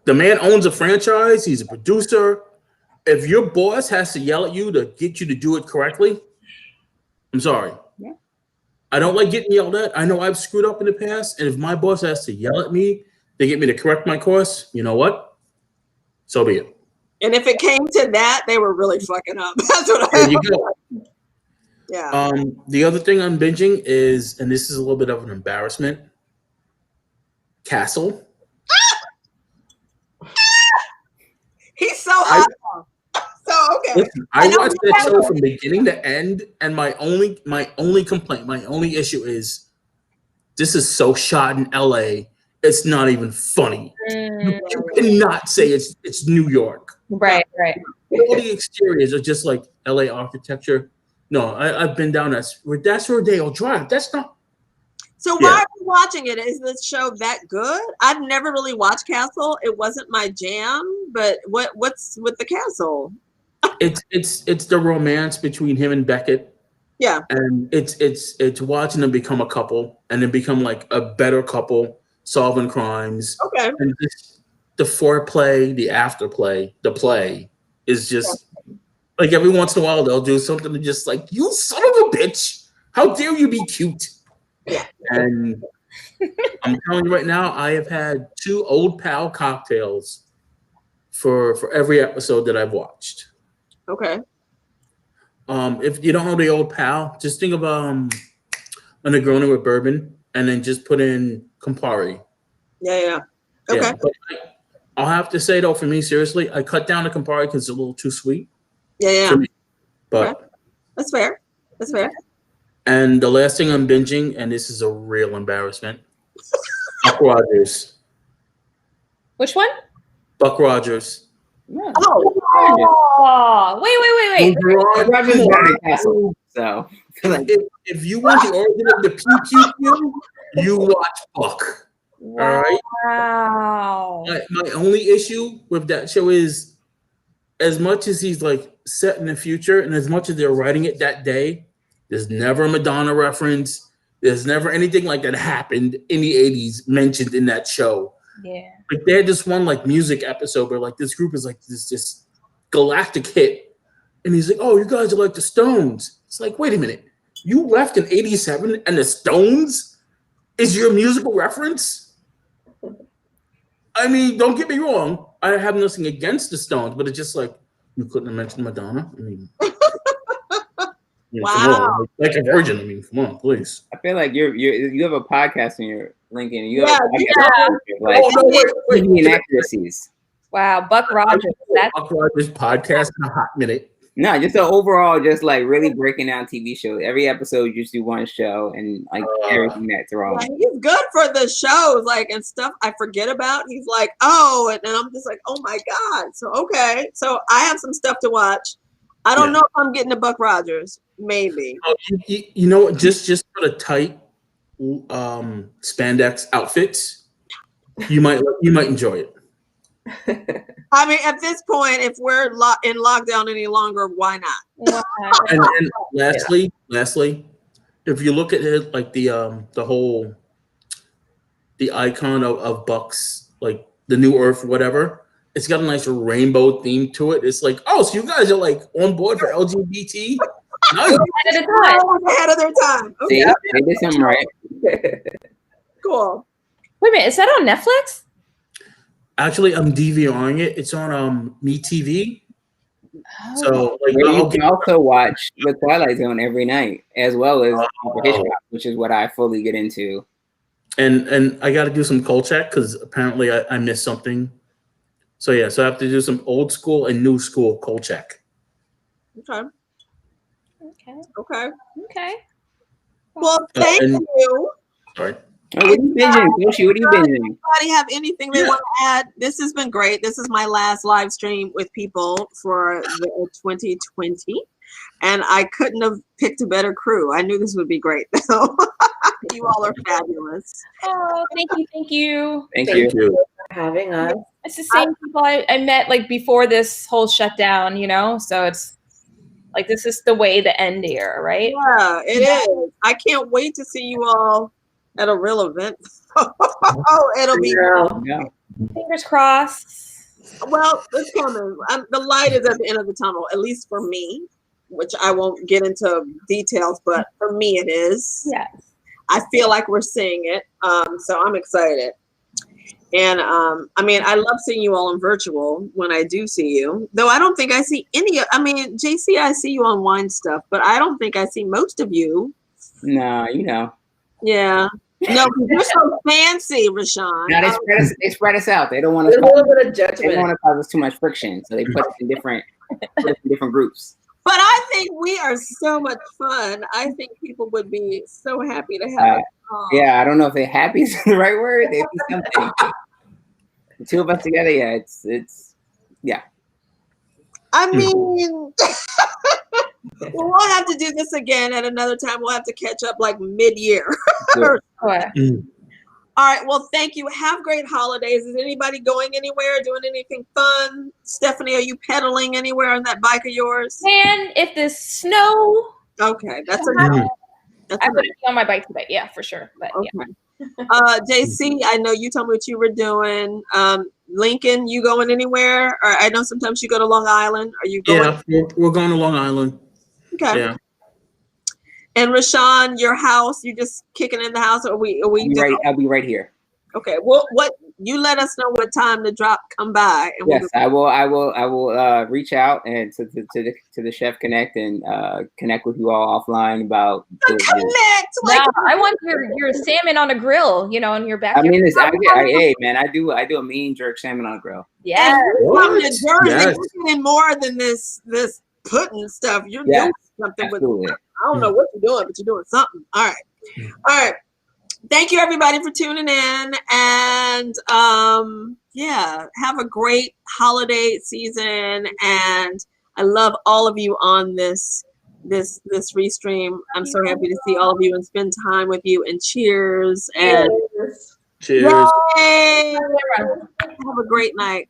the man owns a franchise. He's a producer. If your boss has to yell at you to get you to do it correctly, I'm sorry. Yeah. I don't like getting yelled at. I know I've screwed up in the past, and if my boss has to yell at me to get me to correct my course, you know what? So be it. And if it came to that, they were really fucking up. That's what There you go. Yeah. The other thing I'm binging is, and this is a little bit of an embarrassment, Castle. He's so hot. Okay. Listen, I watched that show from beginning to end, and my only complaint, my only issue is this is so shot in LA. It's not even funny. You cannot say it's New York. Right. All the exteriors are just like LA architecture. No, I've been down that's Rodeo Drive. That's not. So why are you watching it? Is this show that good? I've never really watched Castle. It wasn't my jam, but what's with the castle? It's the romance between him and Beckett. Yeah. And it's watching them become a couple and then become like a better couple solving crimes. Okay. And just the foreplay, the afterplay, the play is just like every once in a while they'll do something to just like, you son of a bitch, how dare you be cute? Yeah. And I'm telling you right now, I have had 2 Old Pal cocktails for every episode that I've watched. Okay. If you don't know the Old Pal, just think of a Negroni with bourbon, and then just put in Campari. Yeah. Okay. Yeah, but I'll have to say though, for me, seriously, I cut down the Campari because it's a little too sweet. Yeah. For me. But Okay. That's fair. That's fair. and the last thing I'm binging, and this is a real embarrassment, Buck Rogers. Which one? Buck Rogers. Oh, wait. Rogers is not a castle, so If you want the origin of the PQQ, you watch Buck. All right. Wow. My only issue with that show is, as much as he's like set in the future, and as much as they're writing it that day, there's never a Madonna reference. There's never anything like that happened in the 80s mentioned in that show. Yeah. Like they had this one like music episode where like this group is like this galactic hit, and he's like, "Oh, you guys are like the Stones." It's like, wait a minute, you left in '87, and the Stones is your musical reference? I mean, don't get me wrong, I have nothing against the Stones, but it's just like you couldn't have mentioned Madonna. I mean, Wow. come on, like a virgin. I mean, come on, please. I feel like you have a podcast in your LinkedIn. You have a Yeah. podcast like Oh no, wait. inaccuracies. Wow, Buck Rogers. That's Buck Rogers podcast in a hot minute. No, just the overall, just like really breaking down TV shows. Every episode, you just do one show and like everything that's wrong. Yeah, he's good for the shows, like, and stuff I forget about. He's like, oh, and then I'm just like, oh my God. So, okay. So I have some stuff to watch. I don't know if I'm getting to Buck Rogers. Maybe. You know what? Just for the tight spandex outfits, you might enjoy it. I mean, at this point, if we're in lockdown any longer, why not? And lastly, if you look at it, like the icon of Buck's, like the New Earth, whatever, it's got a nice rainbow theme to it. It's like, oh, so you guys are like on board for LGBT? Nice. Ahead of their time. Okay. They did something right. Cool. Wait a minute, is that on Netflix? Actually, I'm DVRing it. It's on MeTV. Oh. So like, You can also watch The Twilight Zone every night, as well as Hitchcock, which is what I fully get into. And I got to do some cult check because apparently I missed something. So yeah, so I have to do some old school and new school cult check. Okay. Well, thank you. Sorry. Oh, what are you binging, Yoshi? What are you binging? Anybody have anything they want to add? This has been great. This is my last live stream with people for the 2020, and I couldn't have picked a better crew. I knew this would be great. You all are fabulous. Oh, thank you. Thank you. for having us. It's the same people I met like before this whole shutdown, you know? So it's like, this is the way the end here, right? Yeah, it is. I can't wait to see you all at a real event. It'll be Yeah. Fingers crossed. well. It's coming. The light is at the end of the tunnel, at least for me, which I won't get into details, but for me it is. Yes. I feel like we're seeing it, so I'm excited. And I mean, I love seeing you all in virtual when I do see you. Though I don't think I see any. I mean, JC, I see you on wine stuff, but I don't think I see most of you. No, you know. Yeah. No, 'cause you're so fancy, Rashaun. No, they spread us out. They don't want There's to. a little bit of They don't judgment. want to cause us too much friction, so they put us in different groups. But I think we are so much fun. I think people would be so happy to have us on. Yeah, I don't know if they're happy is the right word. They'd be something. The two of us together, yeah, it's yeah. I mean, we'll have to do this again at another time. We'll have to catch up like mid-year. Sure. What? All right. Well, thank you. Have great holidays. Is anybody going anywhere, doing anything fun? Stephanie, are you pedaling anywhere on that bike of yours? Man, if the snow, Okay, that's a Mhm. no. That's I a no. would be on my bike today. Yeah, for sure. But yeah. Okay. JC, I know you told me what you were doing. Lincoln, you going anywhere? Or I know sometimes you go to Long Island. Are you going? Yeah, we're going to Long Island. Okay. Yeah. And Rashaun, your house, you just kicking in the house, or we just I'll be right here. okay. Well, what you let us know what time the drop come by, and Yes, I will reach out and to the Chef Connect and connect with you all offline about connect. Now, I want your salmon on a grill, you know, in your backyard. I mean, hey man, I do a mean jerk salmon on a grill. Yeah. From New Jersey, Yes. you're getting more than this pudding stuff. You're doing something Absolutely. with. I don't know what you're doing, but you're doing something. All right. Thank you everybody for tuning in, and have a great holiday season. And I love all of you on this restream. I'm so happy to see all of you and spend time with you. And cheers and Cheers. yay! Have a great night.